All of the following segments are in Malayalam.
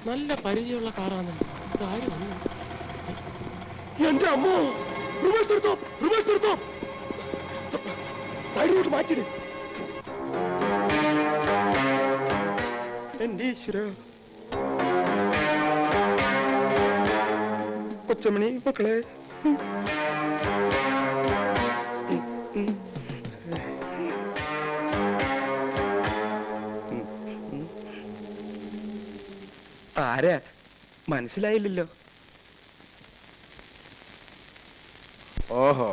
നല്ല പരിചയമുള്ള കാറാണ്. ഇതാര് വന്നു? എന്റെ അമ്മോ! റിവേഴ്സ് എടുത്തോ, റിവേഴ്സ് എടുത്തോ, സൈഡിലോട്ട് മാറ്റിട്. എന്റെ ഈശ്വര, കൊച്ചമണി മക്കളെ, ആരാ മനസ്സിലായില്ലല്ലോ. ഓഹോ,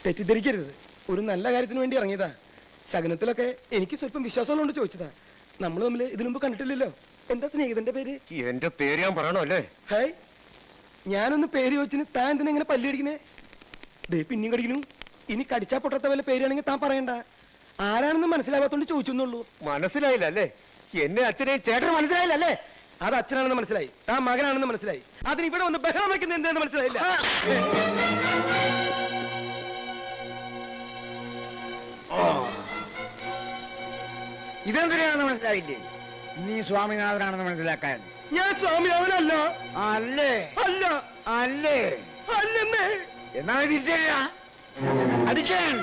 തെറ്റിദ്ധരിക്കരുത്. ഒരു നല്ല കാര്യത്തിന് വേണ്ടി ഇറങ്ങിയതാ. ശകനത്തിലൊക്കെ എനിക്ക് സ്വല്പം വിശ്വാസമുള്ളതുകൊണ്ട് ചോദിച്ചതാ. നമ്മൾ തമ്മിൽ ഇതിനു മുമ്പ് കണ്ടിട്ടില്ലല്ലോ. എന്താ സ്നേഹിതന്റെ പേര്? എന്റെ പേര് ഞാൻ പറയണോ അല്ലേ? ഹായ്, ഞാനൊന്ന് പേര് ചോദിച്ചിന് താൻ എന്തിനാ ഇങ്ങനെ പല്ലടിക്കുന്നേ? ദേ പിന്നെയും കടിക്കുന്നു. ഇനി കടിച്ചാ പൊട്ടത്ത വല്ല പേരാണെങ്കിൽ താൻ പറയണ്ട. ആരാണെന്ന് മനസ്സിലാവാത്തോണ്ട് ചോദിച്ചെന്നുള്ളൂ. മനസ്സിലായില്ല അല്ലേ? എന്നെ അച്ഛനെ ചേട്ടന് മനസ്സിലായില്ലല്ലേ? അത് അച്ഛനാണെന്ന് മനസ്സിലായി, താൻ മകനാണെന്ന് മനസ്സിലായി. അതിന് ഇവിടെ വന്ന് ബഹളം വയ്ക്കുന്നത് എന്താണെന്ന് മനസ്സിലായില്ല. ഇതെന്തിനാണെന്ന് മനസ്സിലായില്ലേ? നീ സ്വാമിനാഥനാണെന്ന് മനസ്സിലാക്കാൻ. ഞാൻ സ്വാമിനാഥനല്ല. അല്ലേ? അല്ല. അല്ലേ? അല്ലെന്നേ. എന്നാ തിരിച്ചറിയാ അടിക്കാൻ.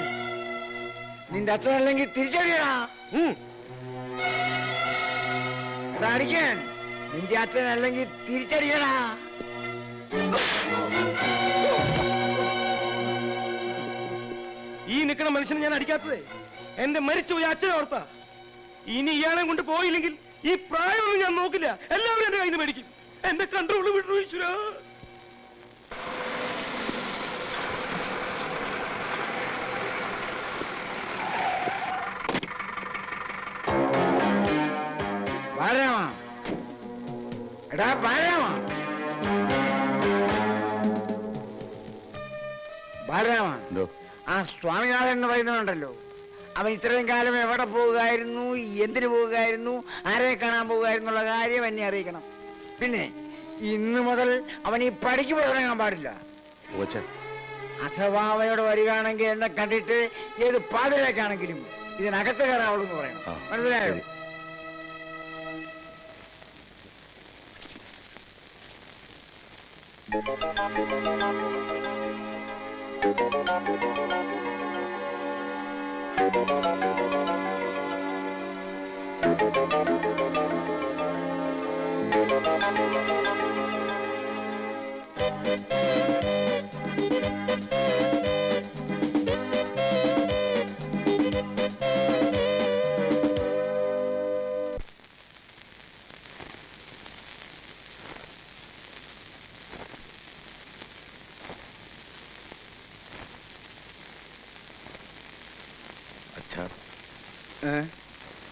നിന്റെ അച്ഛനല്ലെങ്കിൽ തിരിച്ചറിയാ അടിക്കാൻ. നിന്റെ അച്ഛനല്ലെങ്കിൽ തിരിച്ചറിയടാ. ഈ നിൽക്കുന്ന മനുഷ്യനെ ഞാൻ അടിക്കാത്തതേ എന്റെ മരിച്ചുപോയി അച്ഛനെ ഓർത്താ. ഇനി ഇയാളെ കൊണ്ട് പോയില്ലെങ്കിൽ ഈ പ്രായമൊന്നും ഞാൻ നോക്കില്ല. എല്ലാവരും എന്റെ കയ്യിൽ നിന്ന് മേടിക്കും. എന്റെ കൺട്രോള് വിട്ടു ഈശ്വരാ. എടാ ബാലരാമ, ബാലരാമ, ആ സ്വാമിനാഥൻ എന്ന് പറയുന്നതുണ്ടല്ലോ, അവൻ ഇത്രയും കാലം എവിടെ പോകുകയായിരുന്നു, എന്തിനു പോകുകയായിരുന്നു, ആരെ കാണാൻ പോകുകയായിരുന്നുള്ള കാര്യം എന്നെ അറിയിക്കണം. പിന്നെ ഇന്നു മുതൽ അവൻ ഈ പടിക്ക് പുറത്തിറങ്ങാൻ പാടില്ല. അഥവാ അവനോട് വരികയാണെങ്കിൽ എന്നെ കണ്ടിട്ട് ഏത് പാതിരേക്കാണെങ്കിലും ഇതിനകത്ത് കയറാവുള്ളൂ എന്ന് പറയണം. മനസ്സിലായോ?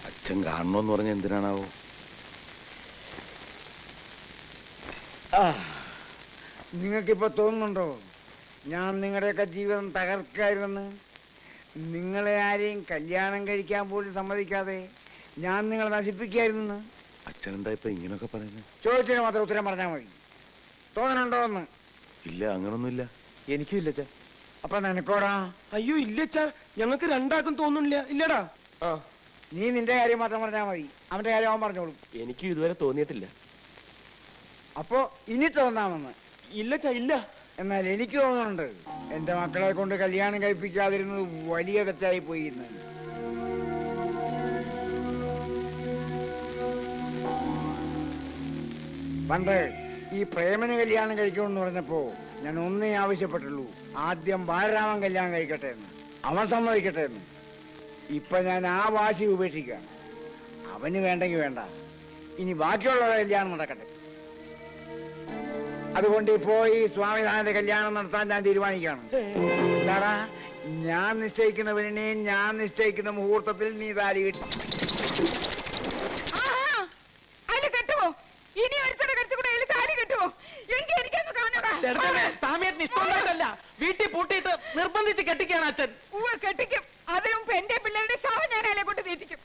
അച്ഛൻ കാണണോന്ന് പറഞ്ഞ എന്തിനാണാവോ? നിങ്ങൾക്കിപ്പോ തോന്നുന്നുണ്ടോ ഞാൻ നിങ്ങളുടെയൊക്കെ ജീവിതം തകർക്കായിരുന്നെന്ന്? നിങ്ങളെ ആരെയും കല്യാണം കഴിക്കാൻ പോലും സമ്മതിക്കാതെ ഞാൻ നിങ്ങളെ നശിപ്പിക്കായിരുന്നു. അച്ഛൻ എന്താ ഇപ്പൊ ഇങ്ങനൊക്കെ പറയുന്നത്? ചോദിച്ചതിന് മാത്രം ഉത്തരം പറഞ്ഞാൽ മതി. തോന്നണുണ്ടോ എന്ന്? ഇല്ല, അങ്ങനൊന്നുമില്ല. എനിക്കും ഇല്ലച്ചാ. അപ്പൊ നിനക്കോടാ? അയ്യോ ഇല്ലച്ചാ, ഞങ്ങൾക്ക് രണ്ടാക്കും തോന്നുന്നില്ല. ഇല്ലടാ. നീ നിന്റെ കാര്യം മാത്രം പറഞ്ഞാൽ മതി, അവന്റെ കാര്യം അവൻ പറഞ്ഞോളും. എനിക്കും ഇതുവരെ തോന്നിയിട്ടില്ല. അപ്പോ ഇനി തോന്നാമെന്ന്? ഇല്ലച്ചാ, ഇല്ല. എന്നാൽ എനിക്ക് തോന്നുന്നുണ്ട് എന്റെ മക്കളെ കൊണ്ട് കല്യാണം കഴിപ്പിക്കാതിരുന്നത് വലിയ തെറ്റായി പോയി. പണ്ട് ഈ പ്രേമന് കല്യാണം കഴിക്കണമെന്ന് പറഞ്ഞപ്പോ ഞാൻ ഒന്നേ ആവശ്യപ്പെട്ടുള്ളൂ, ആദ്യം ബാലരാമൻ കല്യാണം കഴിക്കട്ടെ എന്ന്. അവൻ സമ്മതിക്കട്ടെ എന്ന്. ഇപ്പൊ ഞാൻ ആ വാശി ഉപേക്ഷിക്കുകയാണ്. അവന് വേണ്ടെങ്കിൽ വേണ്ട, ഇനി ബാക്കിയുള്ളവരുടെ കല്യാണം നടക്കട്ടെ. അതുകൊണ്ട് ഇപ്പോ ഈ സ്വാമിനാഥന്റെ കല്യാണം നടത്താൻ ഞാൻ തീരുമാനിക്കുകയാണ്. എന്താടാ, ഞാൻ നിശ്ചയിക്കുന്ന പെണ്ണിനെ ഞാൻ നിശ്ചയിക്കുന്ന മുഹൂർത്തത്തിൽ നീ താലി കെട്ടി. കെട്ടുവോ? ഇനി ഒരുത്തടെ കെട്ടുകൂടെ താലി കെട്ടുവോ? എങ്കിൽ എനിക്കൊന്ന് സാമിയത്തിന് ഇഷ്ടമല്ല, വീട്ടിൽ പൂട്ടിയിട്ട് നിർബന്ധിച്ച് കെട്ടിക്കാണ് അച്ഛൻ. കെട്ടിക്കും. അതിനും എന്റെ പിള്ളേരുടെ ചാവ് ഞാൻ അല്ലെ കൊണ്ട് തീറ്റിക്കും.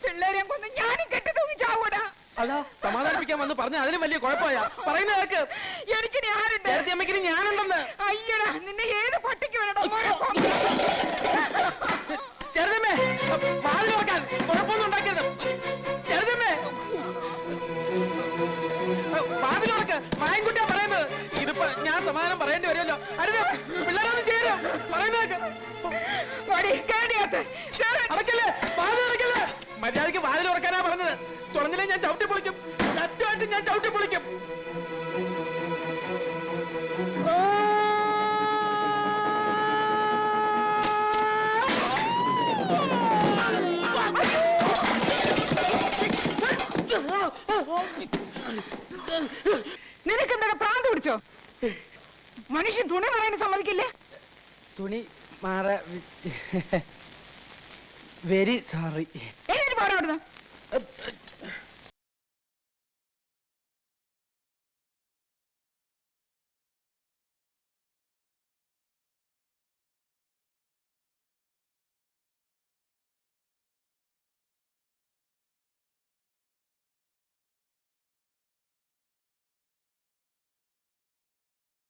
പിള്ളേരെ കൊന്ന് ഞാനും കെട്ടി തൂങ്ങി ചാവൂടാ. അല്ല, സമാധാനിപ്പിക്കാൻ വന്ന് പറഞ്ഞ അതിലും വലിയ കുഴപ്പമാ പറയുന്ന കേൾക്ക്. എനിക്ക് ഞാനുണ്ട്, അമ്മയ്ക്ക് ഞാനുണ്ടെന്ന്. അയ്യടാ, നിന്നെ ഏത് പട്ടിക്ക് വേണം? ചെറുതമ്മേ, വാതിൽ തുറക്കാൻ. മര്യാദയ്ക്ക് വാതിൽ ഉറക്കാനാ പറഞ്ഞത്. തുറന്നില്ലേ ഞാൻ ചവിട്ടി പൊളിക്കും. സത്യമായിട്ട് ഞാൻ ചവിട്ടി പൊളിക്കും. നിനക്ക് എന്തൊക്കെ പ്രാന്ത് പിടിച്ചോ? മനുഷ്യൻ തുണി പറയാൻ സമ്മതിക്കില്ലേ? തുണി മാറ വെരി സോറി. എന്നിട്ട് പാടാ.